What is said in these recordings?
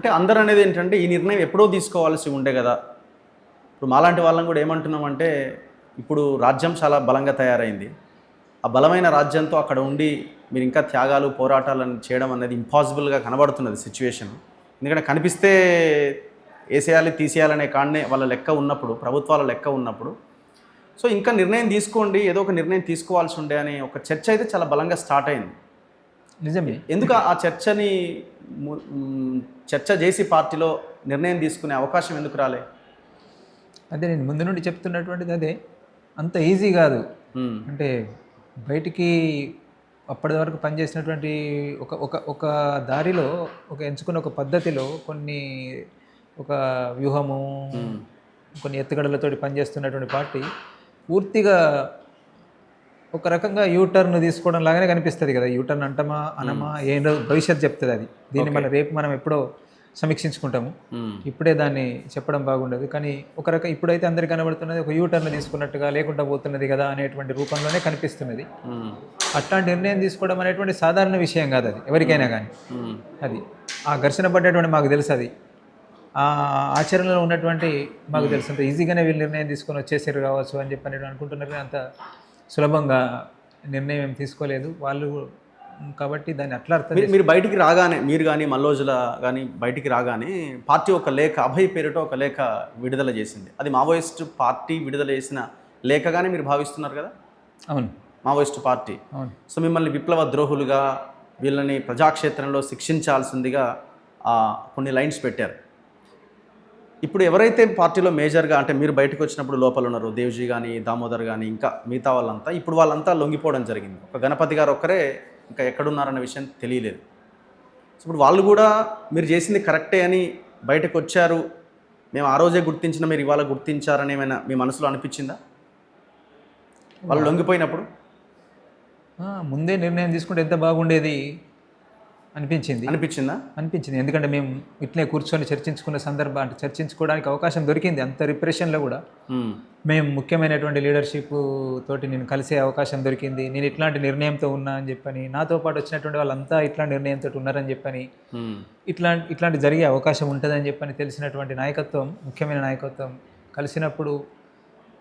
అంటే అందరూ అనేది ఏంటంటే ఈ నిర్ణయం ఎప్పుడో తీసుకోవాల్సి ఉండే కదా. ఇప్పుడు మాలాంటి వాళ్ళం కూడా ఏమంటున్నామంటే ఇప్పుడు రాజ్యం చాలా బలంగా తయారైంది. ఆ బలమైన రాజ్యంతో అక్కడ ఉండి మీరు ఇంకా త్యాగాలు పోరాటాలను చేయడం అనేది ఇంపాసిబుల్గా కనబడుతున్నది సిచ్యువేషన్. ఎందుకంటే కనిపిస్తే వేసేయాలి తీసేయాలనే కాడనే వాళ్ళ లెక్క ఉన్నప్పుడు, ప్రభుత్వాల లెక్క ఉన్నప్పుడు, సో ఇంకా నిర్ణయం తీసుకోండి, ఏదో ఒక నిర్ణయం తీసుకోవాల్సి ఉండే అని ఒక చర్చ అయితే చాలా బలంగా స్టార్ట్ అయింది. నిజమే. ఎందుకు ఆ చర్చని చర్చ చేసి పార్టీలో నిర్ణయం తీసుకునే అవకాశం ఎందుకు రాలే? అదే నేను ముందు నుండి చెప్తున్నటువంటిది అదే. అంత ఈజీ కాదు. అంటే బయటికి అప్పటి వరకు పనిచేసినటువంటి ఒక ఒక ఒక దారిలో ఎంచుకున్న ఒక పద్ధతిలో ఒక వ్యూహము, కొన్ని ఎత్తుగడలతోటి పనిచేస్తున్నటువంటి పార్టీ పూర్తిగా ఒక రకంగా యూటర్న్ తీసుకోవడం లాగానే కనిపిస్తుంది కదా. యూటర్న్ అంటమా అనమా ఏం భవిష్యత్తు చెప్తుంది అది. దీన్ని మనం రేపు మనం ఎప్పుడో సమీక్షించుకుంటాము. ఇప్పుడే దాన్ని చెప్పడం బాగుండదు. కానీ ఇప్పుడైతే అందరికీ కనబడుతున్నది ఒక యూటర్న్ తీసుకున్నట్టుగా లేకుండా పోతున్నది కదా అనేటువంటి రూపంలోనే కనిపిస్తున్నది. అట్లాంటి నిర్ణయం తీసుకోవడం అనేటువంటి సాధారణ విషయం కాదు అది ఎవరికైనా కానీ. అది ఆ ఘర్షణ పడ్డటువంటి మాకు తెలుసు, అది ఆ ఆచరణలో ఉన్నటువంటి మాకు తెలుసు. అంత ఈజీగానే వీళ్ళు నిర్ణయం తీసుకొని వచ్చేసారు కావచ్చు అని చెప్పి అనుకుంటున్నారు. అంత సులభంగా నిర్ణయం ఏం తీసుకోలేదు వాళ్ళు. కాబట్టి దాన్ని అట్లా అర్థం మీరు బయటికి రాగానే, మీరు కానీ మల్లోజుల కానీ బయటికి రాగానే పార్టీ ఒక లేఖ, అభయ్ పేరుతో ఒక లేఖ విడుదల చేసింది. అది మావోయిస్టు పార్టీ విడుదల చేసిన లేఖగానే మీరు భావిస్తున్నారు కదా? అవును, మావోయిస్టు పార్టీ. అవును. సో మిమ్మల్ని విప్లవ ద్రోహులుగా, వీళ్ళని ప్రజాక్షేత్రంలో శిక్షించాల్సిందిగా కొన్ని లైన్స్ పెట్టారు. ఇప్పుడు ఎవరైతే పార్టీలో మేజర్గా, అంటే మీరు బయటకు వచ్చినప్పుడు లోపల ఉన్నారు, దేవ్జీ కానీ దామోదర్ కానీ ఇంకా మిగతా వాళ్ళంతా, ఇప్పుడు వాళ్ళంతా లొంగిపోవడం జరిగింది. ఒక గణపతి గారు ఒక్కరే ఇంకా ఎక్కడున్నారన్న విషయం తెలియలేదు. సో ఇప్పుడు వాళ్ళు కూడా మీరు చేసింది కరెక్టే అని బయటకు వచ్చారు, మేము ఆ రోజే గుర్తించిన మీరు ఇవాళ గుర్తించారని ఏమైనా మీ మనసులో అనిపించిందా వాళ్ళు లొంగిపోయినప్పుడు? ముందే నిర్ణయం తీసుకుంటే ఎంత బాగుండేది అనిపించిందా? ఎందుకంటే మేము ఇట్లే కూర్చొని చర్చించుకున్న సందర్భం, అంటే చర్చించుకోవడానికి అవకాశం దొరికింది. అంత రిప్రెషన్లో కూడా మేము ముఖ్యమైనటువంటి లీడర్షిప్ తోటి నేను కలిసే అవకాశం దొరికింది. నేను ఇట్లాంటి నిర్ణయంతో ఉన్నా అని చెప్పని, నాతో పాటు వచ్చినటువంటి వాళ్ళంతా ఇట్లాంటి నిర్ణయంతో ఉన్నారని చెప్పని, ఇట్లాంటి జరిగే అవకాశం ఉంటుందని చెప్పని తెలిసినటువంటి నాయకత్వం, ముఖ్యమైన నాయకత్వం కలిసినప్పుడు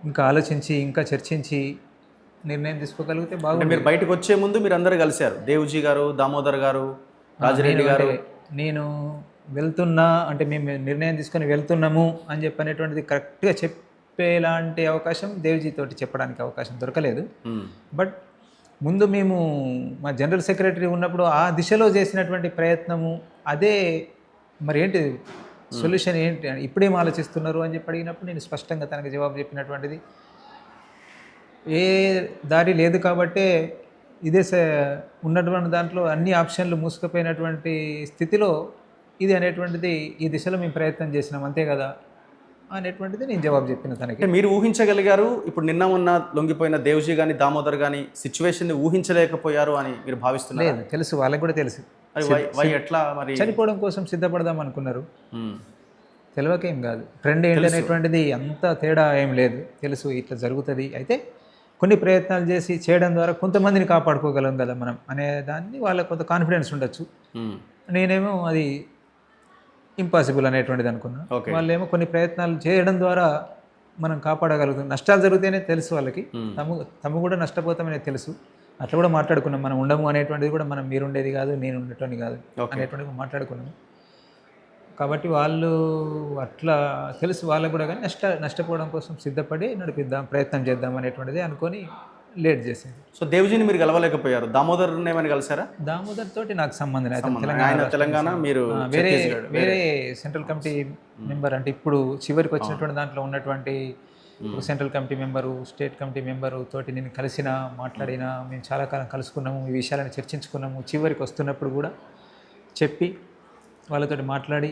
ఇంకా ఆలోచించి ఇంకా చర్చించి నిర్ణయం తీసుకోగలిగితే బాగుంది. మీరు బయటకు వచ్చే ముందు మీరు అందరూ కలిశారు, దేవ్జీ గారు, దామోదర్ గారు, రాజిరెడ్డి గారు. నేను వెళ్తున్నా అంటే మేము నిర్ణయం తీసుకొని వెళ్తున్నాము అని చెప్పనేటువంటిది కరెక్ట్గా చెప్పేలాంటి అవకాశం దేవ్జీ తోటి చెప్పడానికి అవకాశం దొరకలేదు. బట్ ముందు మేము మా జనరల్ సెక్రటరీ ఉన్నప్పుడు ఆ దిశలో చేసినటువంటి ప్రయత్నము అదే. మరి ఏంటి సొల్యూషన్ ఏంటి, ఇప్పుడేం ఆలోచిస్తున్నారు అని చెప్పి అడిగినప్పుడు నేను స్పష్టంగా తనకు జవాబు చెప్పినటువంటిది, ఏ దారి లేదు కాబట్టే ఇదే ఉన్నటువంటి దాంట్లో అన్ని ఆప్షన్లు మూసుకుపోయినటువంటి స్థితిలో ఇది అనేటువంటిది ఈ దిశలో మేము ప్రయత్నం చేసినాం అంతే కదా అనేటువంటిది నేను జవాబు చెప్పిన తనకి. మీరు ఊహించగలిగారు ఇప్పుడు నిన్న ఉన్న లొంగిపోయిన దేవ్జీ కానీ దామోదర్ కానీ సిచ్యువేషన్ని ఊహించలేకపోయారు అని మీరు భావిస్తున్నారు? లేదు, తెలుసు, వాళ్ళకి కూడా తెలుసు. ఎట్లా మరి చనిపోవడం కోసం సిద్ధపడదాం అనుకున్నారు, తెలియకేం కాదు. ట్రెండ్ ఏంటనేటువంటిది అంత తేడా ఏం లేదు, తెలుసు ఇట్లా జరుగుతుంది. అయితే కొన్ని ప్రయత్నాలు చేసి చేయడం ద్వారా కొంతమందిని కాపాడుకోగలం కదా మనం అనే దాన్ని వాళ్ళకి కొంత కాన్ఫిడెన్స్ ఉండొచ్చు. నేనేమో అది ఇంపాసిబుల్ అనేటువంటిది అనుకున్నా. వాళ్ళేమో కొన్ని ప్రయత్నాలు చేయడం ద్వారా మనం కాపాడగలుగుతాం. నష్టాలు జరిగితేనే తెలుసు వాళ్ళకి, తమ కూడా నష్టపోతామనే తెలుసు. అట్లా కూడా మాట్లాడుకున్నాం. మనం ఉండము అనేటువంటిది కూడా, మనం మీరుండేది కాదు నేను ఉండేటువంటి కాదు అనేటువంటిది మాట్లాడుకున్నాము. కాబట్టి వాళ్ళు అట్లా తెలుసు వాళ్ళకు కూడా, కానీ నష్టపోవడం కోసం సిద్ధపడి నడిపిద్దాం, ప్రయత్నం చేద్దాం అనేటువంటిది అనుకొని లేట్ చేసింది. సో దేవ్జీని మీరు కలవలేకపోయారు, దామోదర్ ఏమైనా కలిసారా? దామోదర్ తోటి నాకు సంబంధం లేదు. తెలంగాణ మీరు వేరే సెంట్రల్ కమిటీ మెంబర్, అంటే ఇప్పుడు చివరికి వచ్చినటువంటి దాంట్లో ఉన్నటువంటి central committee member, state committee member తోటి నేను మాట్లాడినా, మేము చాలా కాలం కలుసుకున్నాము, ఈ విషయాలను చర్చించుకున్నాము. చివరికి వస్తున్నప్పుడు కూడా చెప్పి వాళ్ళతోటి మాట్లాడి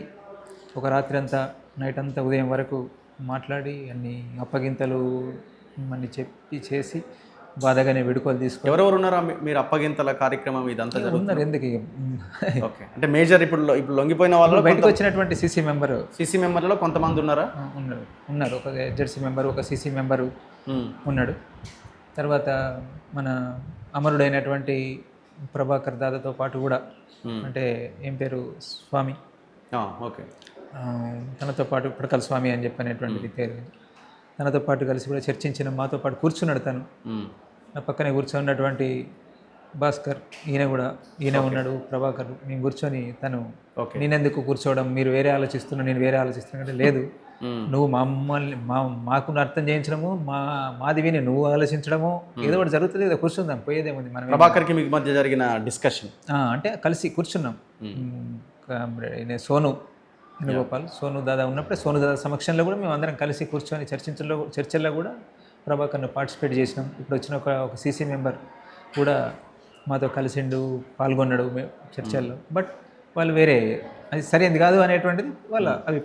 ఒక రాత్రి అంతా, నైట్ అంతా, ఉదయం వరకు మాట్లాడి అన్ని అప్పగింతలు అన్ని చెప్పి చేసి బాధగానే వేడుకలు తీసుకుని. ఎవరెవరు ఉన్నారా మీరు అప్పగింతల కార్యక్రమం ఇదంతా ఉన్నారు? ఎందుకు ఓకే, అంటే మేజర్ ఇప్పుడు లొంగిపోయిన వాళ్ళు బయటకు వచ్చినటువంటి సీసీ మెంబర్లో కొంతమంది ఉన్నారా? ఉన్నారు. ఒక జెడ్సీ మెంబరు, ఒక సీసీ మెంబరు ఉన్నాడు. తర్వాత మన అమరుడైనటువంటి ప్రభాకర్ దాదాతో పాటు కూడా, అంటే ఏం పేరు, స్వామి ఓకే. తనతో పాటు పడకల స్వామి అని చెప్పనేటువంటిది పేరు. తనతో పాటు కలిసి కూడా చర్చించిన, మాతో పాటు కూర్చున్నాడు తను. నా పక్కనే కూర్చొన్నటువంటి భాస్కర్, ఈయన ఉన్నాడు, ప్రభాకర్. మేము కూర్చొని తను నేనెందుకు కూర్చోవడం, మీరు వేరే ఆలోచిస్తున్నా, నేను వేరే ఆలోచిస్తున్నా అంటే, లేదు నువ్వు మమ్మల్ని మాకు అర్థం చేయించడము, మాది విని నువ్వు ఆలోచించడము, ఏదో ఒకటి జరుగుతుంది కదా, కూర్చుందాం, పోయేదేముంది మనం. ప్రభాకర్కి మీకు మధ్య జరిగిన డిస్కషన్ అంటే కలిసి కూర్చున్నాం. సోను వేణుగోపాల్, సోను దాదా ఉన్నప్పుడే, సోను దాదా సమక్షంలో కూడా మేము అందరం కలిసి కూర్చొని చర్చల్లో కూడా ప్రభాకర్ను పార్టిసిపేట్ చేసినాం. ఇప్పుడు వచ్చిన ఒక సీసీ మెంబర్ కూడా మాతో కలిసిండు, పాల్గొన్నాడు చర్చల్లో. బట్ వాళ్ళు వేరే, అది సరైనది కాదు అనేటువంటిది వాళ్ళ అభిప్రాయం.